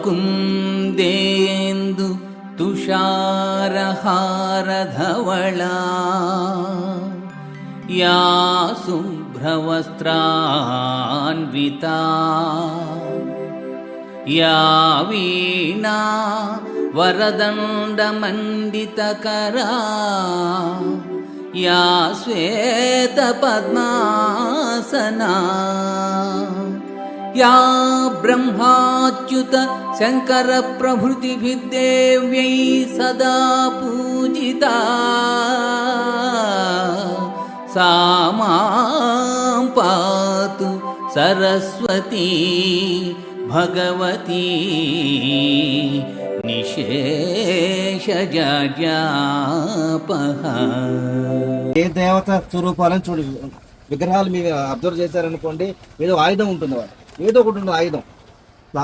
कुन्देन्दु तुषारहारधवला या शुभ्रवस्त्रान्विता या वीणा वरदण्डमण्डितकरा या श्वेतपद्मासना या ब्रह्माच्युत शंकर प्रभृतिभिर्देव्यै सदा पूजिता सा मां पातु सरस्वती भगवती నిశేషజాపహ. ఏ దేవత స్వరూపాలను చూడు, విగ్రహాలు మీరు అబ్జర్వ్ చేశారనుకోండి, ఏదో ఆయుధం ఉంటుంది, వాడు ఏదో ఒకటి ఉంటుంది ఆయుధం.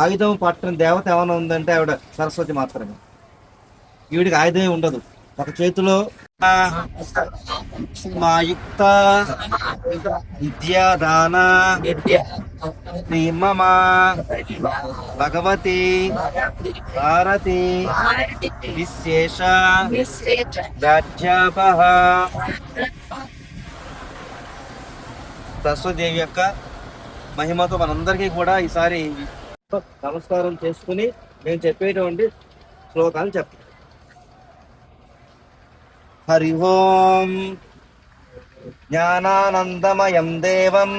ఆయుధం పట్టిన దేవత ఏమైనా ఉందంటే ఆవిడ సరస్వతి మాత్రమే. ఈవిడికి ఆయుధమే ఉండదు. ఒక చేతిలో మాయుక్త విద్యాదాన శ్రీమమ భగవతి భారతి విశేష రాజ్యాపహ. సరస్వదేవి యొక్క మహిమతో మనందరికీ కూడా ఈసారి నమస్కారం చేసుకుని నేను చెప్పేటువంటి శ్లోకాలు చెప్తాను. హరి ఓం జ్ఞానానందమయం దేవం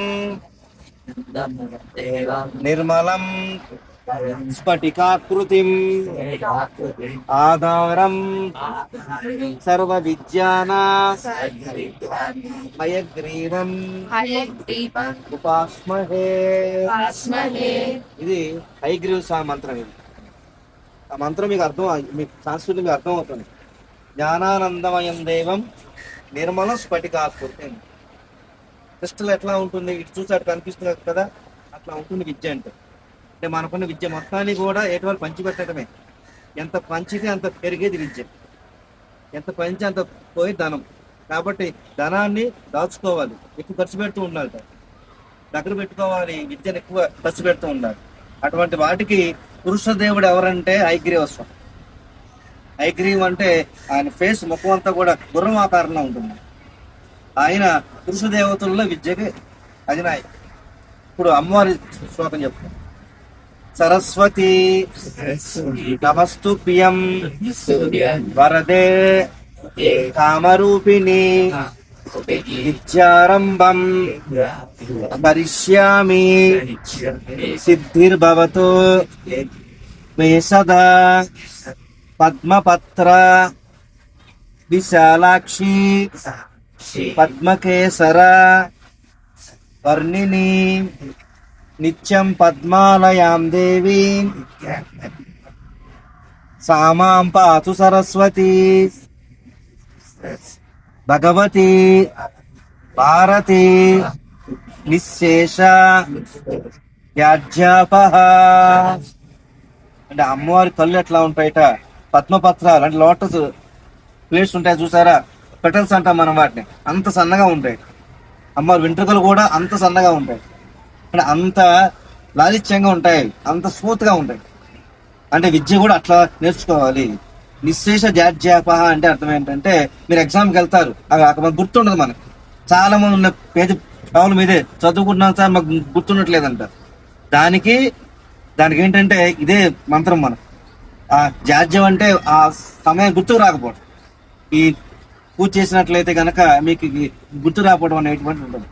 నిర్మలం స్ఫటికాకృతిం ఆధారం సర్వ విద్యానాం హయగ్రీవం ఉపాస్మహే. ఇది హయగ్రీవ మంత్రం. ఇది ఆ మంత్రం మీకు మీకు సంస్కృతి మీకు అర్థం అవుతుంది. జ్ఞానానందమయం దేవం నిర్మలం స్ఫటికాకృతి. క్రిస్టల్ ఎట్లా ఉంటుంది, ఇటు చూసి అటు కనిపిస్తుంది కదా, అట్లా ఉంటుంది విద్య అంటే. మనకున్న విద్య మొత్తాన్ని కూడా ఎటువంటి పంచిపెట్టడమే. ఎంత పంచితే అంత పెరిగేది విద్య, ఎంత పంచి అంత పోయి ధనం. కాబట్టి ధనాన్ని దాచుకోవాలి, ఎక్కువ ఖర్చు పెడుతూ ఉండాలి, దగ్గర పెట్టుకోవాలి, విద్యను ఎక్కువ ఖర్చు పెడుతూ ఉండాలి. అటువంటి వాటికి పురుష దేవుడు ఎవరంటే హయగ్రీవస్వామి. హయగ్రీవం అంటే ఆయన ఫేస్, ముఖం అంతా కూడా గుర్రం ఆకారంలో ఉంటుంది. ఆయన పురుష దేవతల్లో విద్యకి అధినాయకు. ఇప్పుడు అమ్మవారి శ్లోకం చెప్తాం. సరస్వతి నమస్తుభ్యం వరదే కామరూపిణి విద్యారంభం కరిష్యామి సిద్ధిర్భవతు మే సదా. పద్మపత్ర విశాలాక్షి పద్మకేసర వర్ణిని నిత్యం పద్మాలయాం దేవి సామాం పాతు సరస్వతి భగవతి భారతి నిశేష యాజ్యాపహ. అంటే అమ్మవారి కళ్ళు ఎట్లా ఉంటాయట, పద్మపత్రాలు అంటే లోటస్ ప్లేట్స్ ఉంటాయి చూసారా, పెటల్స్ అంటాం మనం వాటిని, అంత సన్నగా ఉంటాయి. అమ్మవారి వెంట్రుకలు కూడా అంత సన్నగా ఉంటాయి, అంటే అంత లాలిత్యంగా ఉంటాయి, అంత స్మూత్గా ఉంటాయి. అంటే విద్య కూడా అట్లా నేర్చుకోవాలి. నిశేష జాడ్యాపహ అంటే అర్థం ఏంటంటే, మీరు ఎగ్జామ్కి వెళ్తారు, మనకు గుర్తుండదు. మనకు చాలా మంది ఉన్న పేజీ టౌన్ మీదే చదువుకుంటున్నాం సార్, మాకు గుర్తుండట్లేదంట. దానికి ఏంటంటే ఇదే మంత్రం. మనం ఆ జాడ్యం అంటే ఆ సమయం గుర్తుకు రాకపోవడం. ఈ పూజ చేసినట్లయితే కనుక మీకు గుర్తు రాకపోవడం అనేటువంటి ఉంటుంది.